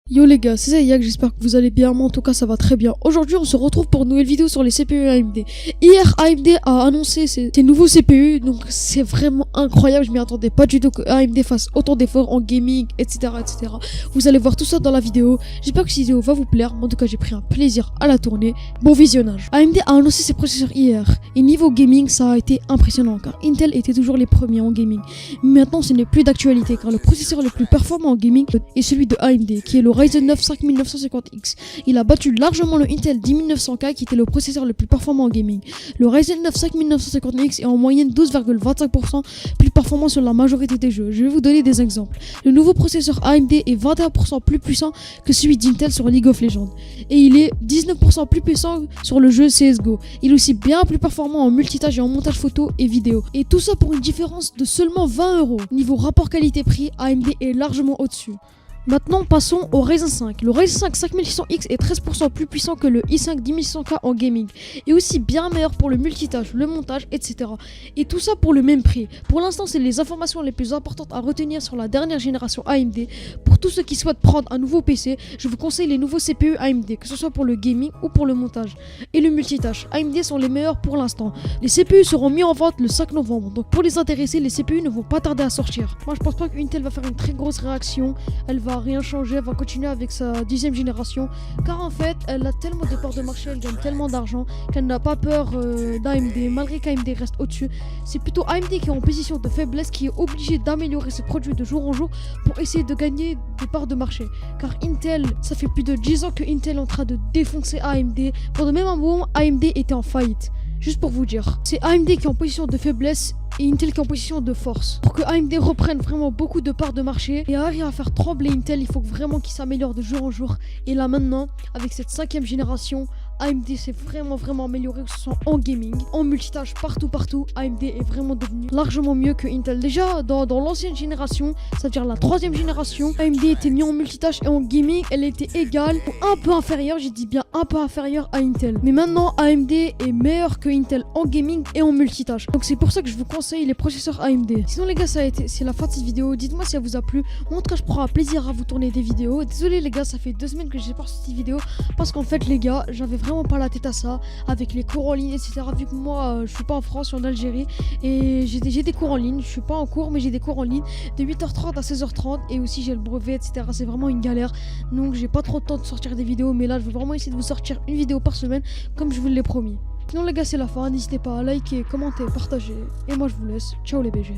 Yo les gars, c'est Zayak, j'espère que vous allez bien, moi en tout cas ça va très bien. Aujourd'hui on se retrouve pour une nouvelle vidéo sur les CPU AMD. Hier AMD a annoncé ses nouveaux CPU, donc c'est vraiment incroyable, je m'y attendais pas du tout que AMD fasse autant d'efforts en gaming, etc. etc. Vous allez voir tout ça dans la vidéo, j'espère que cette vidéo va vous plaire, moi en tout cas j'ai pris un plaisir à la tourner. Bon visionnage. AMD a annoncé ses processeurs hier, et niveau gaming ça a été impressionnant car Intel était toujours les premiers en gaming. Mais maintenant ce n'est plus d'actualité car le processeur le plus performant en gaming est celui de AMD qui est le Ryzen 9 5950X. Il a battu largement le Intel 10900K qui était le processeur le plus performant en gaming. Le Ryzen 9 5950X est en moyenne 12,25% plus performant sur la majorité des jeux. Je vais vous donner des exemples. Le nouveau processeur AMD est 21% plus puissant que celui d'Intel sur League of Legends. Et il est 19% plus puissant sur le jeu CSGO. Il est aussi bien plus performant en multitâche et en montage photo et vidéo. Et tout ça pour une différence de seulement 20€. Niveau rapport qualité-prix, AMD est largement au-dessus. Maintenant, passons au Ryzen 5. Le Ryzen 5 5600X est 13% plus puissant que le i5 10600K en gaming, et aussi bien meilleur pour le multitâche, le montage, etc. Et tout ça pour le même prix. Pour l'instant, c'est les informations les plus importantes à retenir sur la dernière génération AMD. Pour tous ceux qui souhaitent prendre un nouveau PC, je vous conseille les nouveaux CPU AMD, que ce soit pour le gaming ou pour le montage. Et le multitâche, AMD sont les meilleurs pour l'instant. Les CPU seront mis en vente le 5 novembre, donc pour les intéresser, les CPU ne vont pas tarder à sortir. Moi, je pense pas qu'Intel va faire une très grosse réaction, elle va rien changer, elle va continuer avec sa 10e génération, car en fait elle a tellement de parts de marché, elle gagne tellement d'argent qu'elle n'a pas peur d'AMD, malgré qu'AMD reste au-dessus. C'est plutôt AMD qui est en position de faiblesse, qui est obligé d'améliorer ses produits de jour en jour pour essayer de gagner des parts de marché, car Intel, ça fait plus de 10 ans que Intel est en train de défoncer AMD. Pendant même un moment, AMD était en faillite. Juste pour vous dire, c'est AMD qui est en position de faiblesse et Intel qui est en position de force. Pour que AMD reprenne vraiment beaucoup de parts de marché et arrive à faire trembler Intel, il faut vraiment qu'il s'améliore de jour en jour. Et là maintenant, avec cette 5e génération, AMD s'est vraiment amélioré, que ce soit en gaming, en multitâche, partout. AMD est vraiment devenu largement mieux que Intel. Déjà, dans l'ancienne génération, c'est-à-dire la 3e génération, AMD était mieux en multitâche et en gaming, elle était égale ou un peu inférieure, j'ai dit bien un peu inférieure à Intel. Mais maintenant, AMD est meilleur que Intel en gaming et en multitâche. Donc c'est pour ça que je vous conseille les processeurs AMD. Sinon les gars, c'est la fin de cette vidéo. Dites-moi si elle vous a plu. Moi en tout cas, je prends un plaisir à vous tourner des vidéos. Désolé les gars, ça fait 2 semaines que j'ai pas sorti de vidéo parce qu'en fait les gars, j'avais vraiment pas la tête à ça avec les cours en ligne, etc. Vu que moi je suis pas en France, je suis en Algérie et j'ai des cours en ligne. Je suis pas en cours mais j'ai des cours en ligne de 8h30 à 16h30 et aussi j'ai le brevet, etc. C'est vraiment une galère, donc j'ai pas trop de temps de sortir des vidéos, mais là je vais vraiment essayer de vous sortir une vidéo par semaine comme je vous l'ai promis. Sinon les gars, c'est la fin, n'hésitez pas à liker, commenter, partager et moi je vous laisse. Ciao les BG.